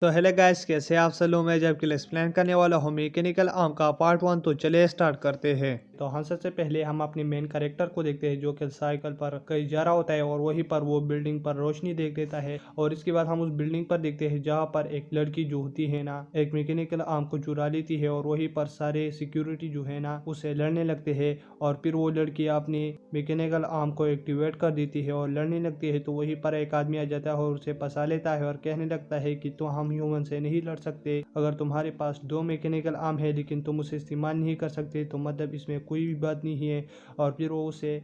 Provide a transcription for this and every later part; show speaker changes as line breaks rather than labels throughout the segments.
तो hello guys, कैसे आप सब लोग। मैं जब एक्सप्लेन करने वाला हूँ मैकेनिकल आर्म का पार्ट 1। तो चलिए स्टार्ट करते हैं। तो हम सबसे पहले हम अपने मेन कैरेक्टर को देखते हैं जो कि साइकिल पर कहीं जा रहा होता है और वहीं पर वो बिल्डिंग पर रोशनी देख देता है। और इसके बाद हम उस बिल्डिंग पर देखते हैं जहाँ पर एक लड़की जो होती है ना, एक मैकेनिकल आर्म को चुरा लेती है और वहीं पर सारे सिक्योरिटी जो है ना उससे लड़ने लगते हैं। और फिर वो लड़की अपनी मैकेनिकल आर्म को एक्टिवेट कर देती है और लड़ने लगती है। तो वहीं पर एक आदमी आ जाता है और उसे फंसा लेता है और कहने लगता है कि तो हम ह्यूमन से नहीं लड़ सकते। अगर तुम्हारे पास दो मैकेनिकल आर्म है लेकिन तुम उसे इस्तेमाल नहीं कर सकते तो मतलब इसमें कोई भी बात नहीं है। और फिर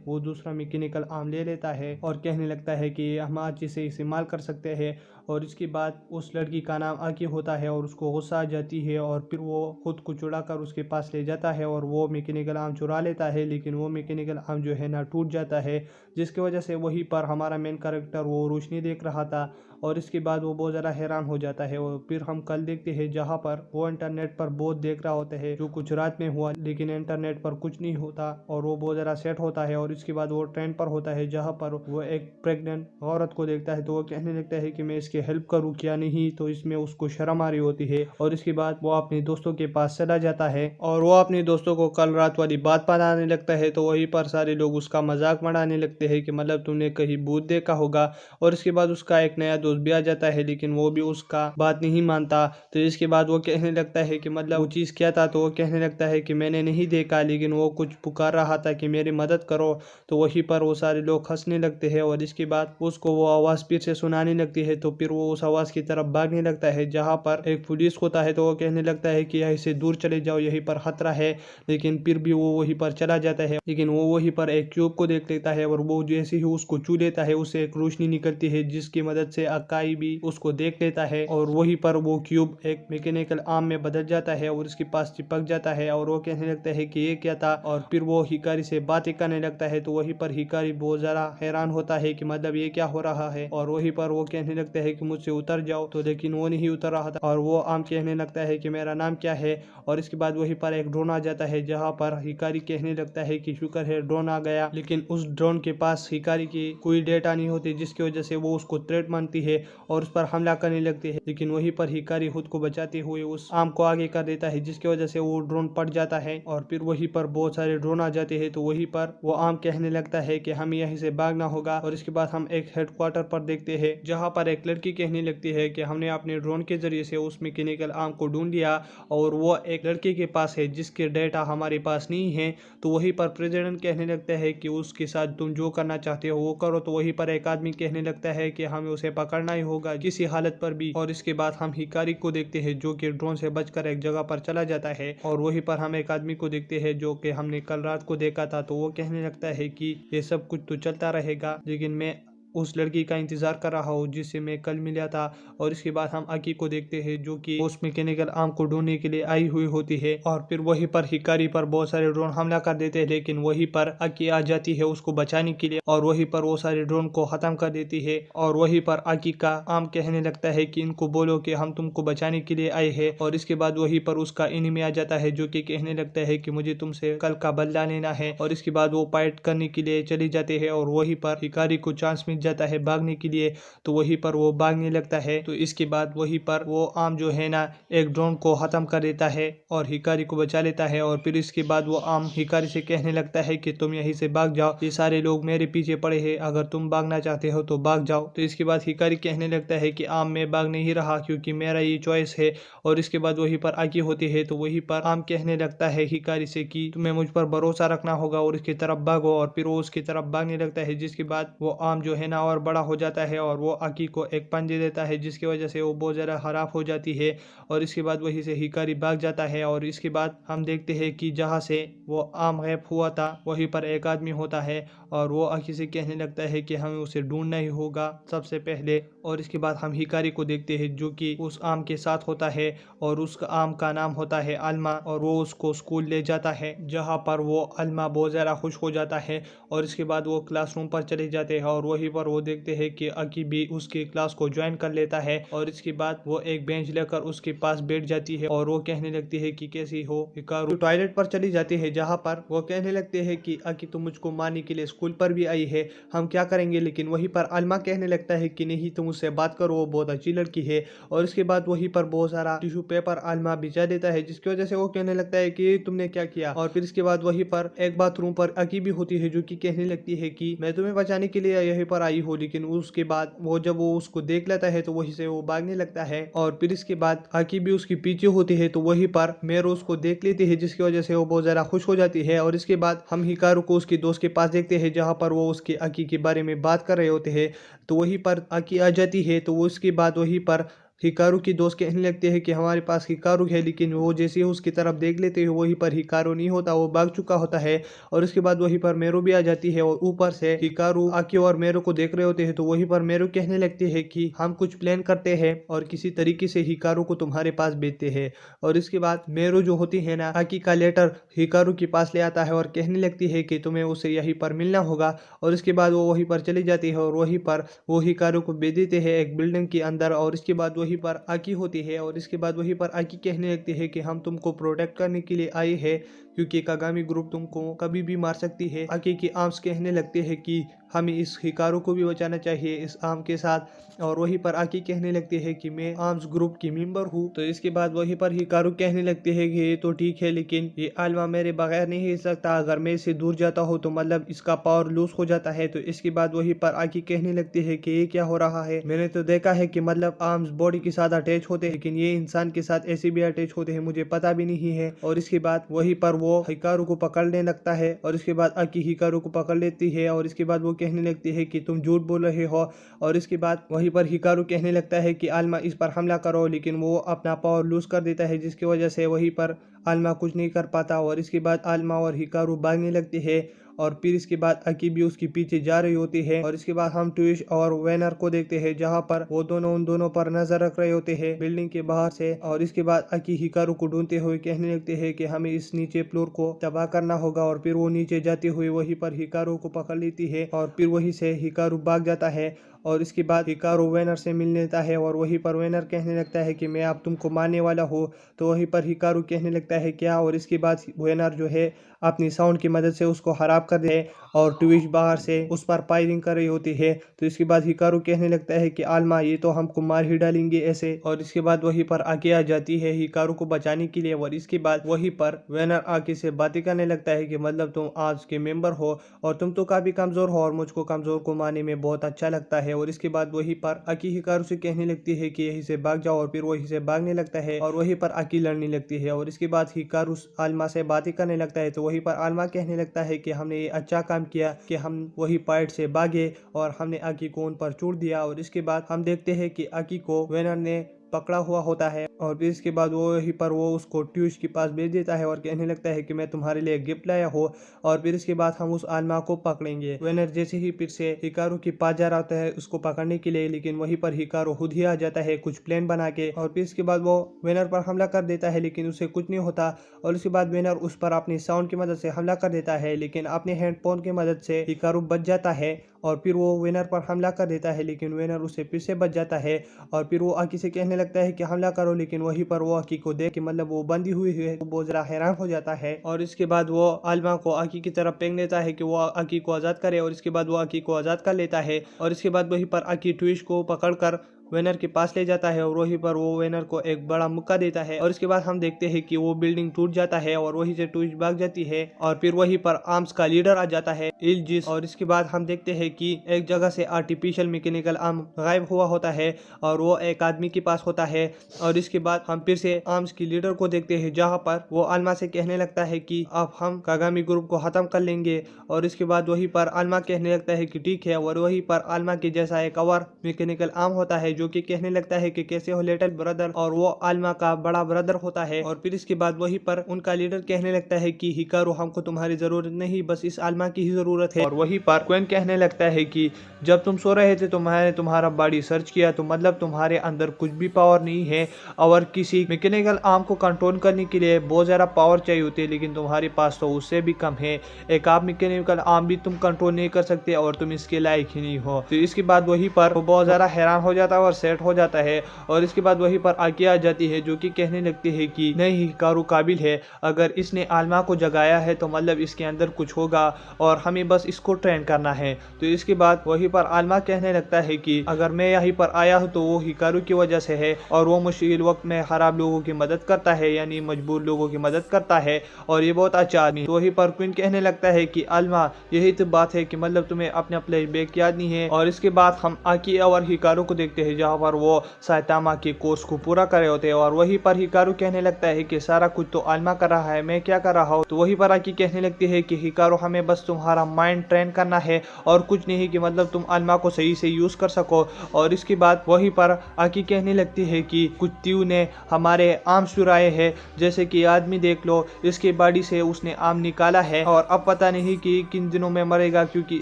वो दूसरा मैकेनिकल आर्म ले लेता है और कहने लगता है कि हम आज इसे इस्तेमाल कर सकते हैं। और इसके बाद उस लड़की का नाम आकी होता है और उसको गुस्सा आ जाती है और फिर वो खुद को चुरा कर उसके पास ले जाता है और वो मैकेनिकल आर्म चुरा लेता है। लेकिन वो मैकेनिकल आर्म जो है ना टूट जाता है, जिसकी वजह से वहीं पर हमारा मेन कैरेक्टर वो रोशनी देख रहा था। और इसके बाद वो बहुत ज़्यादा हैरान हो जाता है। और फिर हम कल देखते हैं जहाँ पर वो इंटरनेट पर बहुत देख रहा होता है जो कुछ रात में हुआ, लेकिन इंटरनेट पर कुछ नहीं होता और वो बहुत ज़्यादा सेट होता है। और इसके बाद वो ट्रेन पर होता है जहाँ पर वो एक प्रेग्नेंट औरत को देखता है। तो वो कहने लगता है कि मैं इसकी हेल्प करूँ क्या नहीं, तो इसमें उसको शर्म आ रही होती है। और इसके बाद वो अपने दोस्तों के पास चला जाता है और वो अपने दोस्तों को कल रात वाली बात बताने लगता है। तो वहीं पर सारे लोग उसका मजाक बनाने लगते हैं कि मतलब तुमने कहीं भूत देखा होगा। और इसके बाद उसका एक नया दोस्त भी आ जाता है लेकिन वो भी उसका बात नहीं मानता। तो इसके बाद वो कहने लगता है कि मतलब वो चीज़ क्या था। तो वो कहने लगता है कि मैंने नहीं देखा लेकिन वो कुछ पुकार रहा था कि मेरी मदद करो। तो वहीं पर वो सारे लोग हंसने लगते हैं और इसके बाद उसको वो आवाज़ फिर से सुनाने लगती है। तो फिर वो उस आवाज़ की तरफ भागने लगता है जहाँ पर एक पुलिस होता है। तो वो कहने लगता है कि यहीं से दूर चले जाओ, यहीं पर खतरा है। लेकिन फिर भी वो वहीं पर चला जाता है। लेकिन वो वहीं पर एक ट्यूब को देख लेता है और वो जैसे ही उसको छू लेता है उससे एक रोशनी निकलती है जिसकी मदद से अकाई भी उसको देख लेता है। और वहीं पर वो क्यूब एक मैकेनिकल आर्म में बदल जाता है और उसके पास चिपक जाता है और वो कहने लगता है कि ये क्या था। और फिर वो हिकारी से बातें करने लगता है। तो वहीं पर हिकारी बहुत ज्यादा हैरान होता है कि मतलब ये क्या हो रहा है। और वहीं पर वो कहने लगता है कि मुझसे उतर जाओ। तो लेकिन वो नहीं उतर रहा था और वो आम कहने लगता है कि मेरा नाम क्या है। और इसके बाद वहीं पर एक ड्रोन आ जाता है जहाँ पर हिकारी कहने लगता है कि शुक्र है ड्रोन आ गया। लेकिन उस ड्रोन के पास हिकारी की कोई डेटा नहीं होती जिसकी वजह से वो उसको थ्रेट मानती है और उस पर हमला करने लगती है। लेकिन वहीं पर हिकारी खुद को बचाते हुए उस आर्म को आगे कर देता है जिसकी वजह से वो ड्रोन पड़ जाता है। और फिर वहीं पर बहुत सारे ड्रोन आ जाते हैं। तो वहीं पर वो आर्म कहने लगता है कि हमें यहीं से भागना होगा। और इसके बाद हम एक हेडक्वार्टर पर देखते हैं जहाँ पर एक लड़की कहने लगती है कि हमने अपने ड्रोन के जरिए से उस मैकेनिकल आर्म को ढूंढ लिया और वो एक लड़के के पास है जिसके डेटा हमारे पास नहीं है। तो वहीं पर प्रेसिडेंट कहने लगता है कि उसके साथ तुम जो करना चाहते हो वो करो। तो वहीं पर एक आदमी कहने लगता है कि हमें उसे पकड़ना ही होगा किसी हालत पर भी। और इसके बाद हम हिकारी को देखते हैं जो कि ड्रोन से बचकर एक जगह पर चला जाता है। और वहीं पर हम एक आदमी को देखते हैं जो कि हमने कल रात को देखा था। तो वो कहने लगता है कि ये सब कुछ तो चलता रहेगा लेकिन मैं उस लड़की का इंतजार कर रहा हूँ जिससे मैं कल मिला था। और इसके बाद हम आकी को देखते हैं जो कि उस मैकेनिकल आर्म को ढूंढने के लिए आई हुई होती है। और फिर वहीं पर हिकारी पर बहुत सारे ड्रोन हमला कर देते हैं लेकिन वहीं पर आकी आ जाती है उसको बचाने के लिए और वहीं पर वो सारे ड्रोन को खत्म कर देती है। और वहीं पर आकी का आर्म कहने लगता है कि इनको बोलो कि हम तुमको बचाने के लिए आए हैं। और इसके बाद वहीं पर उसका एनिमी आ जाता है जो कि कहने लगता है कि मुझे तुमसे कल का बदला लेना है। और इसके बाद वो फाइट करने के लिए चले जाते हैं और वहीं पर हिकारी को चांस मिल जाता है भागने के लिए। तो वहीं पर वो भागने लगता है। तो इसके बाद वहीं पर वो आर्म जो है ना एक ड्रोन को खत्म कर देता है और हिकारी को बचा लेता है। और फिर इसके बाद वो आर्म हिकारी से कहने लगता है कि तुम यहीं से भाग जाओ, ये सारे लोग मेरे पीछे पड़े हैं, अगर तुम भागना चाहते हो तो भाग जाओ। तो इसके बाद हिकारी कहने लगता है कि आर्म मैं भाग नहीं रहा क्योंकि मेरा ये चॉइस है। और इसके बाद वहीं पर आकी होती है। तो वहीं पर आर्म कहने लगता है हिकारी से कि तुम्हें मुझ पर भरोसा रखना होगा और इसकी तरफ भागो। और फिर वो उसकी तरफ भागने लगता है जिसके बाद वो आर्म जो है ना और बड़ा हो जाता है और वो आकी को एक पंच दे देता है जिसकी वजह से वो बहुत ज़्यादा खराब हो जाती है। और इसके बाद वहीं से हिकारी भाग जाता है। और इसके बाद हम देखते हैं कि जहाँ से वो आम गायब हुआ था वहीं पर एक आदमी होता है और वो आकी से कहने लगता है कि हमें उसे ढूंढना ही होगा सबसे पहले। और इसके बाद हम हिकारी को देखते हैं जो कि उस आम के साथ होता है और उस आम का नाम होता है अल्मा। और वो उसको स्कूल ले जाता है जहाँ पर वो अल्मा बहुत ज़्यादा खुश हो जाता है। और इसके बाद वो क्लासरूम पर चले जाते हैं और वहीं पर वो देखते हैं कि अकी भी उसकी क्लास को ज्वाइन कर लेता है और इसके बाद वो एक बेंच लेकर उसके पास बैठ जाती है और वो कहने लगती है कि कैसी हो हिकारू। टॉयलेट पर चली जाती है जहाँ पर वो कहने लगते हैं कि अकी तुम मुझको मारने के लिए स्कूल पर भी आई है, हम क्या करेंगे। लेकिन वहीं पर अल्मा कहने लगता है कि नहीं तुम उससे बात करो, वो बहुत अच्छी लड़की है। और इसके बाद वहीं पर बहुत सारा टिश्यू पेपर अल्मा बिछा देता है जिसकी वजह से वो कहने लगता है कि तुमने क्या किया। और फिर इसके बाद वहीं पर एक बाथरूम पर अकी भी होती है जो कि कहने लगती है कि मैं तुम्हें बचाने के लिए यहीं पर आई हूँ। लेकिन उसके बाद वो जब वो उसको देख लेता है तो वहीं से वो भागने लगता है। और फिर इसके बाद अकी भी उसके पीछे होती है तो वहीं पर मेरो उसको देख लेती है जिसकी वजह से वो बहुत ज्यादा खुश हो जाती है। और इसके बाद हम हिकारू को उसके दोस्त के पास देखते हैं जहाँ पर वो उसके अकी के बारे में बात कर रहे होते हैं। तो वहीं पर अकी आ जाती है तो वो उसके बाद वहीं पर हिकारू की दोस्त कहने लगते हैं कि हमारे पास हिकारू है। लेकिन वो जैसे ही उसकी तरफ देख लेते हैं वहीं पर हिकारू नहीं होता, वो भाग चुका होता है। और उसके बाद वहीं पर मेरो भी आ जाती है और ऊपर से हिकारू आकी और मेरो को देख रहे होते हैं। तो वहीं पर मेरो कहने लगती है कि हम कुछ प्लान करते हैं और किसी तरीके से हिकारू को तुम्हारे पास भेजते हैं। और इसके बाद मेरो जो होती है ना आकी का लेटर हिकारू के पास ले आता है और कहने लगती है कि तुम्हें उसे यहीं पर मिलना होगा। और इसके बाद वो वहीं पर चली जाती है और वहीं पर वो हिकारू को भेज देते हैं एक बिल्डिंग के अंदर। और इसके बाद वहीं पर आकी होती है और इसके बाद वहीं पर आकी कहने लगती है कि हम तुमको प्रोटेक्ट करने के लिए आए हैं क्योंकि कागामी ग्रुप तुमको कभी भी मार सकती है। आकी की आर्म्स कहने लगते हैं कि हमें इस हिकारू को भी बचाना चाहिए इस आर्म के साथ। और वहीं पर आकी कहने लगती है कि मैं आर्म्स ग्रुप की मेंबर हूँ। तो इसके बाद वहीं पर हिकारू कहने लगते हैं कि ये तो ठीक है लेकिन ये आलमा मेरे बगैर नहीं रह सकता, अगर मैं इससे दूर जाता हूँ तो मतलब इसका पावर लूज हो जाता है। तो इसके बाद वहीं पर आकी कहने लगती है कि ये क्या हो रहा है, मैंने तो देखा है कि मतलब आर्म्स बॉडी के साथ अटैच होते हैं लेकिन ये इंसान के साथ ऐसे भी अटैच होते हैं, मुझे पता भी नहीं है। और इसके बाद वहीं पर वो हिकारू को पकड़ने लगता है और इसके बाद आकी हिकारू को पकड़ लेती है। और इसके बाद वो कहने लगती है कि तुम झूठ बोल रहे हो। और इसके बाद वहीं पर हिकारू कहने लगता है कि आलमा इस पर हमला करो, लेकिन वो अपना पावर लूज कर देता है जिसकी वजह से वहीं पर आलमा कुछ नहीं कर पाता। और इसके बाद आलमा और हिकारू भागने लगते हैं और फिर इसके बाद अकी भी उसके पीछे जा रही होती है। और इसके बाद हम ट्विश और वेनर को देखते हैं जहां पर वो दोनों उन दोनों पर नजर रख रहे होते हैं बिल्डिंग के बाहर से। और इसके बाद अकी हिकारू को ढूंढते हुए कहने लगते हैं कि हमें इस नीचे फ्लोर को तबाह करना होगा। और फिर वो नीचे जाते हुए वहीं पर हिकारू को पकड़ लेती है और फिर वहीं से हिकारू भाग जाता है। और इसके बाद हिकारू वेनर से मिल लेता है और वहीं पर वेनर कहने लगता है कि मैं अब तुमको मारने वाला हूँ। तो वहीं पर हिकारू कहने लगता है क्या। और इसके बाद वेनर जो है अपनी साउंड की मदद से उसको खराब कर दे और ट्विश बाहर से उस पर फायरिंग कर रही होती है। तो इसके बाद हिकारू कहने लगता है कि आलमा ये तो हमको मार ही डालेंगे ऐसे। और इसके बाद वहीं पर आके आ जाती है हिकारू को बचाने के लिए। और इसके बाद वहीं पर वेनर आके से बातें करने लगता है कि मतलब तुम आज के मेंबर हो और तुम तो काफी कमजोर हो और मुझको कमजोर को मारने में बहुत अच्छा लगता है। और इसके बाद वहीं पर आकी हिकारू से कहने लगती है कि यहीं से भाग जाओ और फिर वहीं से भागने लगता है और वहीं पर आकी लड़ने लगती है। और इसके बाद हिकारू आलमा से बातें करने लगता है तो वहीं पर आलमा कहने लगता है कि हमने ये अच्छा काम किया कि हम वही पॉइंट से भागे और हमने आकी को उन पर छोड़ दिया। और इसके बाद हम देखते हैं कि आकी को वेनर ने पकड़ा हुआ होता है और फिर इसके बाद वो वहीं पर वो उसको ट्यूश के पास भेज देता है और कहने लगता है कि मैं तुम्हारे लिए गिफ्ट लाया हूँ। और फिर इसके बाद हम उस आलमा को पकड़ेंगे। वेनर जैसे ही फिर से हिकारू के पास जा रहा होता है उसको पकड़ने के लिए, लेकिन वहीं पर हिकारू खुद ही आ जाता है कुछ प्लान बना के। और फिर इसके बाद वो वेनर पर हमला कर देता है लेकिन उसे कुछ नहीं होता। और उसके बाद वेनर उस पर अपनी साउंड की मदद से हमला कर देता है लेकिन अपने हैंडफोन की मदद से हिकारू बच जाता है। और फिर वो वेनर पर हमला कर देता है लेकिन वेनर उसे फिर से बच जाता है। और फिर वो आकी से कहने लगता है कि हमला करो, लेकिन वहीं पर वो आकी को देख के मतलब वो बंधी हुई है वो बहुत जरा हैरान हो जाता है। और इसके बाद वो आलमा को आकी की तरफ फेंक देता है कि वो आकी को आजाद करे। और इसके बाद वो आकी को आजाद कर लेता है। और इसके बाद वहीं पर आकी ट्विश को पकड़कर वेनर के पास ले जाता है और वहीं पर वो वेनर को एक बड़ा मुक्का देता है। और इसके बाद हम देखते हैं कि वो बिल्डिंग टूट जाता है और वहीं से ट्विच भाग जाती है। और फिर वहीं पर आर्म्स का लीडर आ जाता है इल्जिस। और इसके बाद हम देखते हैं कि एक जगह से आर्टिफिशियल मैकेनिकल आर्म गायब हुआ होता है और वो एक आदमी के पास होता है। और इसके बाद हम फिर से आर्म्स की लीडर को देखते हैं जहाँ पर वो आलमा से कहने लगता है कि अब हम कागामी ग्रुप को खत्म कर लेंगे। और इसके बाद वहीं पर आलमा कहने लगता है कि ठीक है। और वहीं पर आलमा के जैसा एक और मैकेनिकल आर्म होता है जो कि कहने लगता है कि कैसे हो लिटिल ब्रदर, और वो आलमा का बड़ा ब्रदर होता है। और फिर इसके बाद वहीं पर उनका लीडर कहने लगता है कि हिकारू हमको तुम्हारी जरूरत नहीं, बस इस आलमा की ही जरूरत है। और वहीं पर क्वेन कहने लगता है कि जब तुम सो रहे थे तो मैंने तुम्हारा बॉडी सर्च किया, तो मतलब तुम्हारे अंदर कुछ भी पावर नहीं है, और किसी मैकेनिकल आर्म को कंट्रोल करने के लिए बहुत ज़्यादा पावर चाहिए होती है, लेकिन तुम्हारे पास तो उससे भी कम है। एक आप मैकेनिकल आर्म भी तुम कंट्रोल नहीं कर सकते और तुम इसके लायक ही नहीं हो। तो इसके बाद वहीं पर वो बहुत ज़्यादा हैरान हो जाता है और सेट हो जाता है। और इसके बाद वहीं पर आकिया आ जाती है जो कि कहने लगती है कि नहीं, हिकारू काबिल है, अगर इसने आलमा को जगाया है तो मतलब इसके अंदर कुछ होगा और हमें बस इसको ट्रेन करना है। तो इसके बाद वहीं पर आलमा कहने लगता है कि अगर मैं यहीं पर आया हूँ तो वो हिकारू की वजह से है, और वो मुश्किल वक्त में खराब लोगों की मदद करता है, यानी मजबूर लोगों की मदद करता है, और ये बहुत अच्छा आदमी। तो वहीं पर क्वीन कहने लगता है कि आलमा यही तो बात है कि मतलब तुम्हें अपना फ्लैश बैक याद नहीं है। और इसके बाद हम आकी और हिकारू को देखते हैं जहाँ पर वो साइतामा के कोर्स को पूरा कर रहे होते हैं। और वहीं पर हिकारू कहने लगता है कि सारा कुछ तो आलमा कर रहा है, मैं क्या कर रहा हूँ। तो वहीं पर आकी कहने लगती है कि हिकारू हमें बस तुम्हारा माइंड ट्रेन करना है और कुछ नहीं, कि मतलब तुम आलमा को सही से यूज कर सको। और इसके बाद वहीं पर आकी कहने लगती है कि कुछ तीव ने हमारे आर्म चुराए हैं, जैसे कि आदमी देख लो, इसकी बॉडी से उसने आर्म निकाला है और अब पता नहीं कि किन दिनों में मरेगा, क्योंकि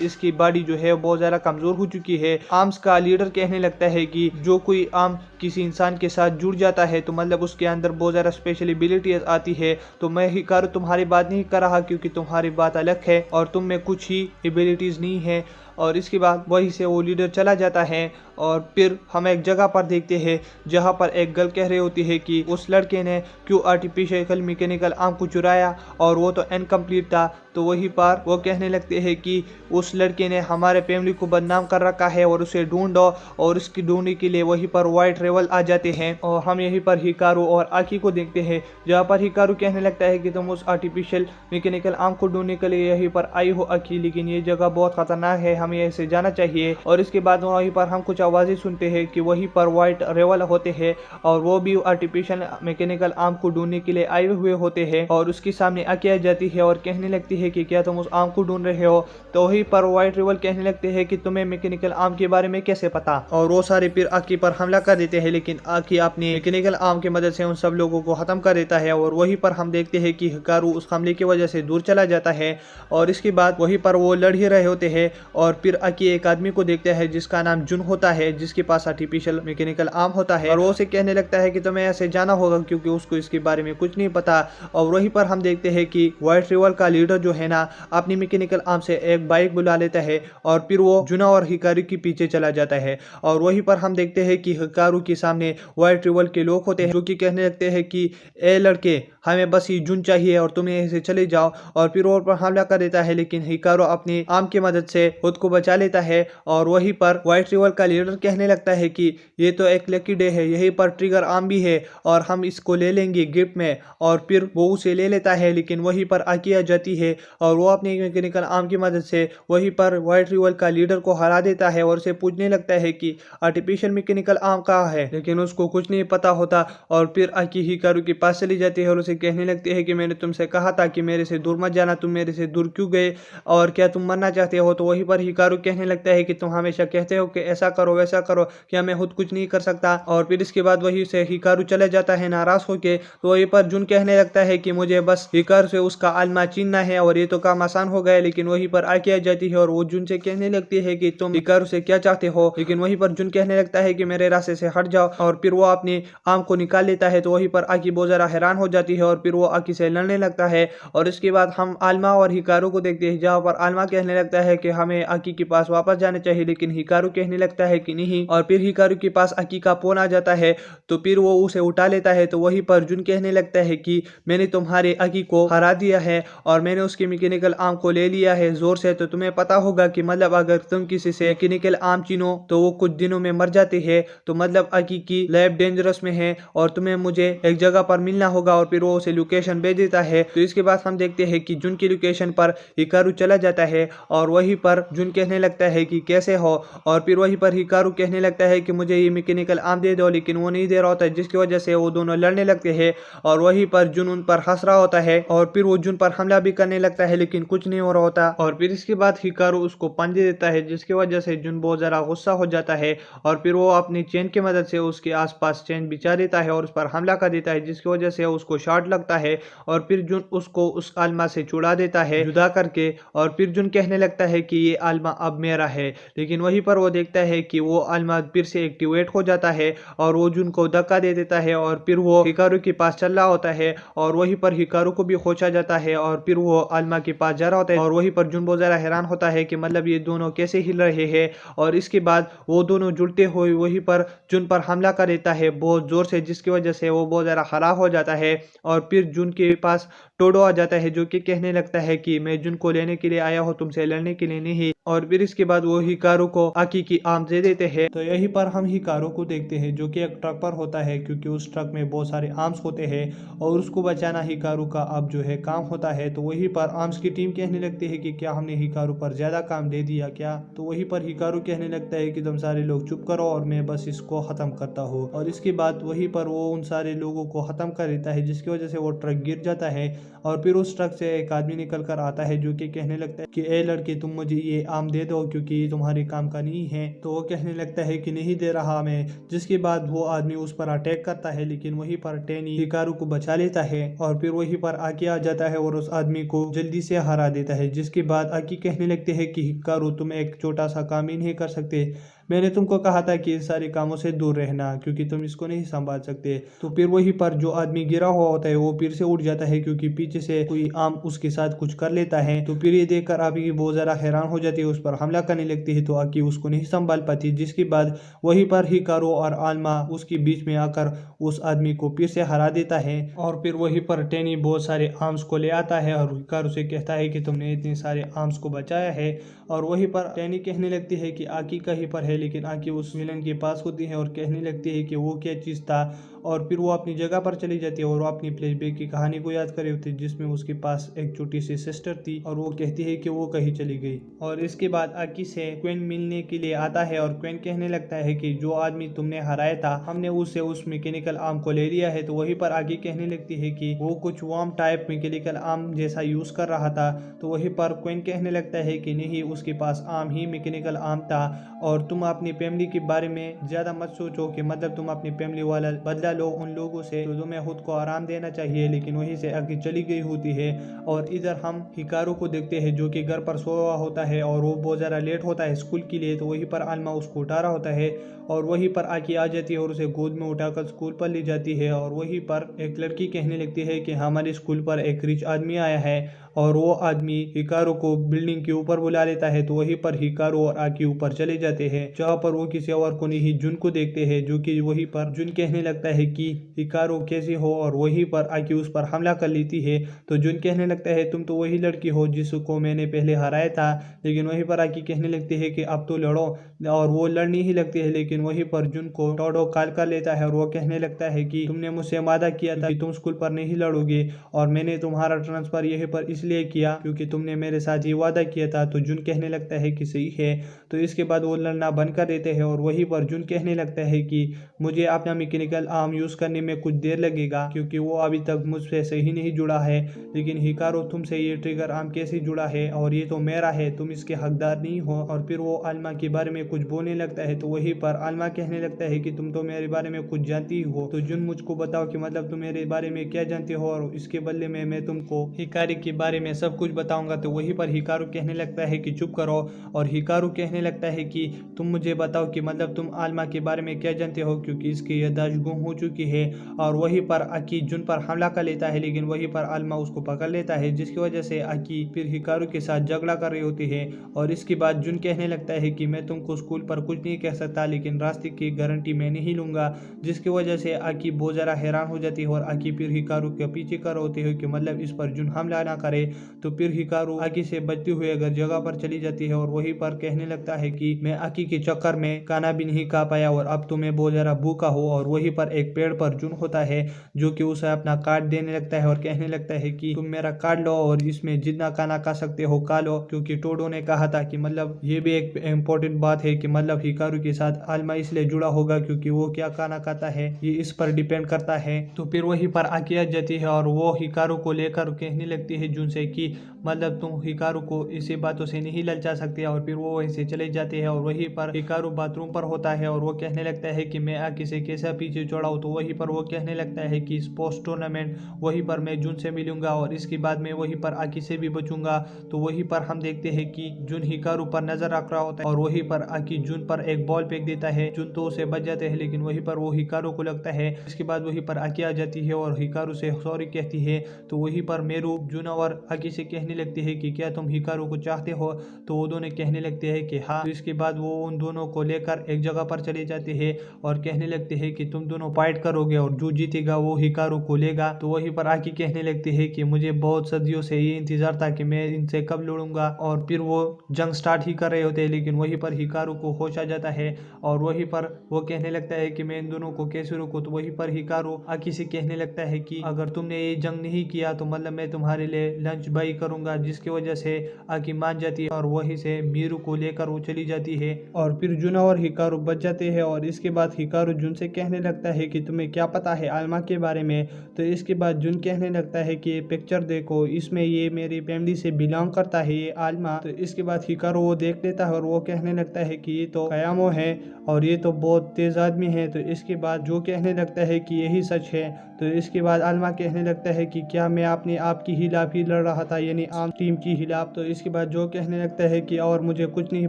इसकी बॉडी जो है बहुत ज्यादा कमजोर हो चुकी है। आर्म्स का लीडर कहने लगता है कि जो कोई आर्म किसी इंसान के साथ जुड़ जाता है तो मतलब उसके अंदर बहुत ज्यादा स्पेशल एबिलिटी आती है। तो मैं हिकारू तुम्हारी बात नहीं कर रहा, क्योंकि तुम्हारी बात अलग है और तुम में कुछ ही एबिलिटीज नहीं है। और इसके बाद वहीं से वो लीडर चला जाता है। और फिर हम एक जगह पर देखते हैं जहाँ पर एक गर्ल कह रही होती है कि उस लड़के ने क्यों आर्टिफिशियल मैकेनिकल आर्म को चुराया और वो तो इनकम्प्लीट था। तो वहीं पर वो कहने लगते हैं कि उस लड़के ने हमारे फैमिली को बदनाम कर रखा है और उसे ढूंढो। और उसकी ढूंढने के लिए वहीं पर व्हाइट रेवल आ जाते हैं और हम यहीं पर हिकारू और आकी को देखते हैं, जहाँ पर हिकारू कहने लगता है कि तुम उस आर्टिफिशियल मैकेनिकल आर्म को ढूंढने के लिए यहीं पर आई हो आकी, लेकिन ये जगह बहुत खतरनाक है, हमें ऐसे जाना चाहिए। और इसके बाद वहीं पर हम कुछ आवाजें सुनते हैं कि वहीं पर व्हाइट रेवल होते हैं और वो भी आर्टिफिशियल मैकेनिकल आर्म को ढूंढने के लिए आए हुए होते हैं। और उसके सामने आकी आ जाती है और कहने लगती है कि क्या तुम उस आर्म को ढूंढ रहे हो। तो वहीं पर व्हाइट रेवल कहने लगते हैं कि तुम्हें मैकेनिकल आर्म के बारे में कैसे पता। और वो सारे फिर आकी पर हमला कर देते हैं, लेकिन आकी अपनी मैकेनिकल आर्म की मदद से उन सब लोगों को खत्म कर देता है। और वहीं पर हम देखते हैं कि हिकारू उस हमले की वजह से दूर चला जाता है। और इसके बाद वहीं पर वो लड़ ही रहे होते हैं और फिर आकी एक आदमी को देखता है जिसका नाम जुन होता है, जिसके पास आर्टिफिशियल मैकेनिकल आर्म होता है। और वो उसे कहने लगता है कि तुम्हें ऐसे जाना होगा, क्योंकि उसको इसके बारे में कुछ नहीं पता। और वहीं पर हम देखते हैं कि व्हाइट रेवल का लीडर जो है ना, अपनी मैकेनिकल आर्म से एक बाइक बुला लेता है और फिर वो जुना और हिकारू के पीछे चला जाता है। और वहीं पर हम देखते हैं कि हिकारू के सामने व्हाइट रेवल के लोग होते हैं जो कि कहने लगते हैं कि ए लड़के, हमें बस ये जुन चाहिए और तुम्हें ऐसे चले जाओ। और फिर वो पर हमला कर देता है, लेकिन हिकारू अपनी आर्म की मदद से खुद को बचा लेता है। और वहीं पर व्हाइट रेवल का लीडर कहने लगता है कि ये तो एक लकी डे है, यहीं पर ट्रिगर आर्म भी है और हम इसको ले लेंगे गिफ्ट में। और फिर वो उसे ले लेता है, लेकिन वहीं पर आकी आ जाती है और वो अपनी मैकेनिकल आर्म की मदद से वहीं पर व्हाइट रेवल का लीडर को हरा देता है और उसे पूछने लगता है कि आर्टिफिशियल मैकेनिकल आर्म कहाँ है, लेकिन उसको कुछ नहीं पता होता। और फिर आकी हिकारू के पास चली जाती है और उसे कहने लगती है कि मैंने तुमसे कहा था कि मेरे से दूर मत जाना, तुम मेरे से दूर क्यों गए और क्या तुम मरना चाहते हो। तो वहीं पर हिकारू कहने लगता है कि तुम हमेशा कहते हो कि ऐसा करो वैसा करो, क्या मैं खुद कुछ नहीं कर सकता। और फिर इसके बाद वहीं से हिकारू चले जाता है नाराज होके। तो वहीं पर जुन कहने लगता है कि मुझे बस हिकारू से उसका आलमा छीनना है और ये तो काम आसान हो गया। लेकिन वहीं पर आकी आ जाती है और वो जुन से कहने लगती है कि तुम हिकारू से क्या चाहते हो। लेकिन वहीं पर जुन कहने लगता है कि मेरे रास्ते से हट जाओ और फिर वो अपनी आर्म को निकाल लेता है। तो वहीं पर आकी बहुत ज्यादा हैरान हो जाती है और फिर वो आकी से लड़ने लगता है। और इसके बाद हम आलमा और हिकारू को देखते हैं, जहाँ पर आलमा कहने लगता है कि हमें आकी के पास वापस जाना चाहिए, लेकिन हिकारू कहने लगता है कि नहीं। और फिर हिकारू के पास आकी का फोन आ जाता है तो फिर वो उसे उठा लेता है। तो वहीं पर जुन कहने लगता है कि मैंने तुम्हारे आकी को हरा दिया है और मैंने उसकी मैकेनिकल आर्म को ले लिया है जोर से। तो तुम्हें पता होगा कि मतलब अगर तुम किसी से मैकेनिकल आर्म छीनो तो वो कुछ दिनों में मर जाते हैं। तो मतलब आकी की लैब डेंजरस में है और तुम्हें मुझे एक जगह पर मिलना होगा, और फिर वो उसे लोकेशन भेज देता है। तो इसके बाद हम देखते हैं कि जुन की लोकेशन पर हिकारू चला जाता है और वहीं पर जुन कहने लगता है कि कैसे हो, और फिर वहीं पर हिकारू कहने लगता है कि मुझे ये मैकेनिकल आर्म दे दो, लेकिन वो नहीं दे रहा होता है, जिसकी वजह से वो दोनों लड़ने लगते हैं। और वहीं पर जुन उन पर हंस रहा होता है और फिर वो जुन पर हमला भी करने लगता है, लेकिन कुछ नहीं हो रहा होता। और फिर इसके बाद हिकारू उसको पंजे देता है, जिसकी वजह से जुन बहुत ज्यादा गुस्सा हो जाता है और फिर वो अपनी चेन की मदद से उसके आसपास चेन बिछा देता है और उस पर हमला कर देता है, जिसकी वजह से उसको शॉट लगता है और फिर जुन उसको उस आलमा से छुड़ा देता है जुदा करके। और फिर जुन कहने लगता है कि ये आलमा अब मेरा है, लेकिन वहीं पर वो देखता है कि वो आलमा फिर से एक्टिवेट हो जाता है और वो जुन को धक्का दे देता है और फिर वो हिकारू के पास चल रहा होता है और वहीं पर हिकारू को भी खोचा जाता है और फिर वो आलमा के पास जा रहा होता है। और वहीं पर जुन बहुत ज्यादा हैरान होता है कि मतलब ये दोनों कैसे हिल रहे हैं, और इसके बाद वो दोनों जुड़ते हुए वहीं पर जुन पर हमला कर देता है बहुत जोर से, जिसकी वजह से वो बहुत ज्यादा खराब हो जाता है। और फिर जुन के पास टोडो आ जाता है, जो कि कहने लगता है कि मैं जुन को लेने के लिए आया हूँ, तुमसे लड़ने के लिए नहीं। और फिर इसके बाद वो हिकारू को आकी की आर्म दे देते हैं। तो यहीं पर हम हिकारू को देखते हैं, जो कि एक ट्रक पर होता है, क्योंकि उस ट्रक में बहुत सारे आर्म्स होते हैं और उसको बचाना हिकारू का अब जो है काम होता है। तो वहीं पर आर्म्स की टीम कहने लगती है कि क्या हमने हिकारू पर ज्यादा काम दे दिया क्या। तो वहीं पर हिकारू कहने लगता है कि तुम सारे लोग चुप करो और मैं बस इसको खत्म करता हूँ। और इसके बाद वहीं पर वो उन सारे लोगों को खत्म कर देता है, जिसकी वजह से वो ट्रक गिर जाता है। और फिर उस ट्रक से एक आदमी निकल कर आता है, जो कि कहने लगता है कि ए लड़के, तुम मुझे ये आम दे दो, क्योंकि ये तुम्हारे काम का नहीं है। तो वो कहने लगता है कि नहीं दे रहा मैं। जिसके बाद वो आदमी उस पर अटैक करता है, लेकिन वहीं पर टेनी हिकारू को बचा लेता है और फिर वहीं पर आकी आ जाता है और उस आदमी को जल्दी से हरा देता है। जिसके बाद आकी कहने लगते हैं कि हिकारू, तुम एक छोटा सा काम ही नहीं कर सकते, मैंने तुमको कहा था कि इन सारे कामों से दूर रहना, क्योंकि तुम इसको नहीं संभाल सकते। तो फिर वहीं पर जो आदमी गिरा हुआ होता है वो फिर से उठ जाता है, क्योंकि पीछे से कोई आम उसके साथ कुछ कर लेता है। तो फिर ये देखकर आकी बहुत ज्यादा हैरान हो जाती है, उस पर हमला करने लगती है। तो आकी उसको नहीं संभाल पाती, जिसके बाद वहीं पर हिकारू और आलमा उसके बीच में आकर उस आदमी को फिर से हरा देता है। और फिर वहीं पर टेनी बहुत सारे आर्म्स को ले आता है और हिकारू से कहता है कि तुमने इतने सारे आर्म्स को बचाया है। और वहीं पर टेनी कहने लगती है कि आकी कहीं पर है, लेकिन आकी उस विलन के पास होती है और कहने लगती है कि वो क्या चीज़ था। और फिर वो अपनी जगह पर चली जाती है और वो अपनी फ्लैशबैक की कहानी को याद कर रही होती है, जिसमें उसके पास एक छोटी सी सिस्टर थी और वो कहती है कि वो कहीं चली गई। और इसके बाद आकी से क्वेन मिलने के लिए आता है और क्वेन कहने लगता है कि जो आदमी तुमने हराया था, हमने उससे उस मैकेनिकल आर्म को ले लिया है। तो वहीं पर आकी कहने लगती है कि वो कुछ वार्म टाइप मैकेनिकल आर्म जैसा यूज कर रहा था। तो वहीं पर क्वेन कहने लगता है कि नहीं, उसके पास आर्म ही मैकेनिकल आर्म था और तुम अपनी फैमिली के बारे में ज्यादा मत सोचो, कि मतलब तुम अपनी फैमिली वाला बदला लो उन लोगों से, तो तुम्हें खुद को आराम देना चाहिए। लेकिन वहीं से आगे चली गई होती है। और इधर हम हिकारू को देखते हैं, जो कि घर पर सोया होता है और वो बहुत ज़्यादा लेट होता है स्कूल के लिए। तो वहीं पर आलमा उसको उठा रहा होता है और वहीं पर आकी आ जाती है और उसे गोद में उठाकर स्कूल पर ले जाती है। और वहीं पर एक लड़की कहने लगती है कि हमारे स्कूल पर एक रिच आदमी आया है, और वो आदमी हिकारू को बिल्डिंग के ऊपर बुला लेता है। तो वहीं पर हिकारू और आकी ऊपर चले जाते हैं, जहाँ पर वो किसी और को नहीं जुन को देखते हैं, जो कि वहीं पर जुन कहने लगता है कि हिकारू कैसे हो, और वहीं पर आकी उस पर हमला कर लेती है। तो जुन कहने लगता है तुम तो वही लड़की हो जिसको मैंने पहले हराया था। लेकिन वहीं पर आकी कहने लगती है कि अब तो लड़ो, और वो लड़ने ही लगती है। लेकिन वहीं पर जुन को टोडो कॉल कर लेता है और वो कहने लगता है कि तुमने मुझसे वादा किया था कि तुम स्कूल पर नहीं लड़ोगे, और मैंने तुम्हारा ट्रांसफर यहीं पर इसलिए किया क्योंकि तुमने मेरे साथ ये वादा किया था। तो जुन कहने लगता है कि सही है। तो इसके बाद वो लड़ना बंद कर देते हैं और वहीं पर जुन कहने लगता है कि मुझे अपना मैकेनिकल आर्म यूज करने में कुछ देर लगेगा, क्योंकि वो अभी तक मुझसे सही नहीं जुड़ा है। लेकिन हिकारू तुमसे ये ट्रिगर आर्म कैसे जुड़ा है, और ये तो मेरा है, तुम इसके हकदार नहीं हो। और फिर वो आलमा के बारे में कुछ बोलने लगता है। तो वहीं पर आलमा कहने लगता है कि तुम तो मेरे बारे में कुछ जानती हो, तो जुन मुझको बताओ कि मतलब तुम मेरे बारे में क्या जानते हो, और इसके बदले में मैं तुमको हिकारी के बारे में सब कुछ बताऊंगा। तो वहीं पर हिकारू कहने लगता है कि चुप करो, और हिकारू कहने लगता है कि तुम मुझे बताओ कि मतलब तुम आलमा के बारे में क्या जानते हो, क्योंकि इसकी याददाश्त गुम हो चुकी है। और वहीं पर आकी जुन पर हमला कर लेता है, लेकिन वहीं पर आलमा उसको पकड़ लेता है, जिसकी वजह से आकी फिर हिकारू के साथ झगड़ा कर रही होती है। और इसके बाद जुन कहने लगता है कि मैं तुमको स्कूल पर कुछ नहीं कह सकता, लेकिन रास्ते की गारंटी मैं नहीं लूंगा। जिसकी वजह से आकी बहुत ज़्यादा हैरान हो जाती है और आकी फिर हिकारू के पीछे कर होती है कि मतलब इस पर जुन हमला ना करे। तो फिर हिकारू आकी से बचती हुई अगर जगह पर चली जाती है और वहीं पर कहने लगता है कि मैं आकी के चक्कर में खाना भी नहीं खा पाया और अब तो मैं बहुत ज़्यादा भूखा हूँ। और वहीं पर एक पेड़ पर जुन होता है जो कि उसे अपना कार्ड देने लगता है और कहने लगता है कि तुम मेरा कार्ड लो और इसमें जितना खाना खा सकते हो खा लो, क्योंकि टोडो ने कहा था कि मतलब ये भी एक इम्पोर्टेंट बात है कि मतलब हिकारू के साथ आल्मा इसलिए जुड़ा होगा क्योंकि वो क्या खाना खाता है ये इस पर डिपेंड करता है। तो फिर वहीं पर आकी आ जाती है और वो हिकारू को लेकर कहने लगती है जुन से कि मतलब तुम हिकारू को इसी बातों से नहीं ललचा सकते। और फिर वो वहीं से चले जाते हैं और वहीं पर हिकारू बाथरूम पर होता है और वो कहने लगता है कि मैं आकी से कैसे पीछे छोड़ाऊं। तो वहीं पर वो कहने लगता है कि स्पोर्ट्स टूर्नामेंट वहीं पर मैं जुन से मिलूंगा और इसके बाद मैं वहीं पर आकी से भी बचूंगा। तो वहीं पर हम देखते हैं कि जुन हिकारू पर नजर रख रहा होता है और वहीं पर आकी जुन पर एक बॉल फेंक देता है। जुन तो उसे बच जाते हैं लेकिन वहीं पर वो हिकारू को लगता है। इसके बाद वहीं पर आकी आ जाती है और हिकारू से सॉरी कहती है। तो वहीं पर मेरू जुन और आकी से कहने लगती है कि क्या तुम हिकारू को चाहते हो। तो वो दोनों कहने लगते हैं कि हाँ। तो इसके बाद वो उन दोनों को लेकर एक जगह पर चले जाते हैं और कहने लगते हैं कि तुम दोनों फाइट करोगे और जो जीतेगा वो हिकारू को लेगा। तो वहीं पर आकी कहने लगते हैं कि मुझे बहुत सदियों से ये इंतजार था कि मैं इनसे कब लड़ूंगा। और फिर वो जंग स्टार्ट ही कर रहे होते हैं लेकिन वहीं पर हिकारू को होश आ जाता है और वहीं पर वो कहने लगता है कि मैं इन दोनों को कैसे रोकूं। तो वहीं पर हिकारू आकी से कहने लगता है कि अगर तुमने ये जंग नहीं किया तो मतलब मैं तुम्हारे लिए लंच बाई करूंगा, जिसकी वजह से आकी मान जाती है और वहीं से मीरू को लेकर वो चली जाती है। और फिर जुन और हिकारू बच जाते हैं और इसके बाद हिकारू जुन से कहने लगता है कि तुम्हें क्या पता है आल्मा के बारे में। तो इसके बाद जुन कहने लगता है कि ये पिक्चर देखो, इसमें ये मेरी फैमिली से बिलोंग करता है ये आल्मा। तो इसके बाद हिकारू वो देख लेता है और वो कहने लगता है कि ये तो कयामो है और ये तो बहुत तेज आदमी है। तो इसके बाद जो कहने लगता है कि यही सच है। तो इसके बाद आल्मा कहने लगता है कि क्या मैं अपने आप की खिलाफ ही लड़ रहा था, यानी आम टीम की खिलाफ। तो इसके बाद जो कहने लगता है कि और मुझे कुछ नहीं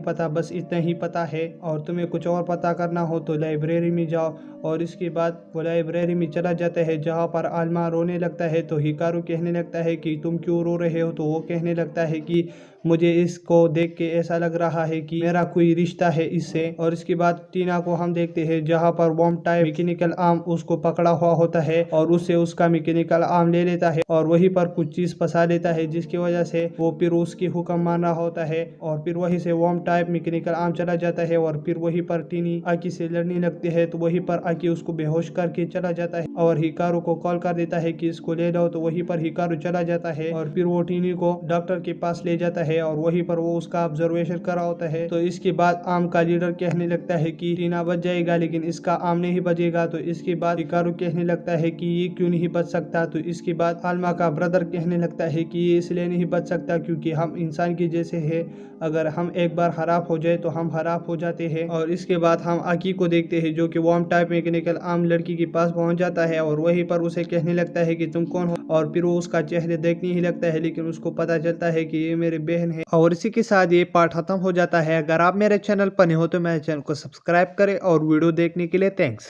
पता, बस इतना ही पता है और तुम्हें कुछ और पता करना हो तो लाइब्रेरी में जाओ। और इसके बाद वो लाइब्रेरी में चला जाता है जहाँ पर आल्मा रोने लगता है। तो हिकारू कहने लगता है कि तुम क्यों रो रहे हो। तो वो कहने लगता है कि मुझे इसको देख के ऐसा लग रहा है कि मेरा कोई रिश्ता है इससे। और इसके बाद टीना को हम देखते हैं जहाँ पर वॉर्म टाइप मैकेनिकल आर्म उसको पकड़ा हुआ होता है और उससे उसका मैकेनिकल आर्म ले लेता है और वहीं पर कुछ चीज फंसा लेता है जिसकी वजह से वो फिर उसकी हुक्म मान रहा होता है। और फिर वहीं से वॉर्म टाइप मैकेनिकल आर्म चला जाता है और फिर वहीं पर टीनी आकी से लड़ने लगते हैं। तो वहीं पर आकी उसको बेहोश करके चला जाता है और हिकारू को कॉल कर देता है कि इसको ले लो। तो वहीं पर हिकारू चला जाता है और फिर वो टीनी को डॉक्टर के पास ले जाता है और वहीं पर वो उसका ऑब्जर्वेशन कर रहा होता है। तो इसके बाद आम का लीडर कहने लगता है कि टीना बच जाएगा लेकिन इसका आम नहीं बचेगा। तो इसके बाद हिकारू कहने लगता है कि ये क्यों नहीं बच सकता। तो इसके बाद आल्मा का ब्रदर कहने लगता है कि ये इसलिए नहीं बच सकता क्योंकि हम इंसान के जैसे है, अगर हम एक बार खराब हो जाए तो हम खराब हो जाते हैं। और इसके बाद हम आकी को देखते हैं जो कि वॉर्म टाइप मैकेनिकल आर्म लड़की के पास पहुंच जाता है और वहीं पर उसे कहने लगता है कि तुम कौन हो। और फिर वो उसका चेहरे देखने ही लगता है लेकिन उसको पता चलता है कि ये मेरी बहन है। और इसी के साथ ये पार्ट खत्म हो जाता है। अगर आप मेरे चैनल पर नहीं हो तो मेरे चैनल को सब्सक्राइब करें और वीडियो देखने के लिए थैंक्स।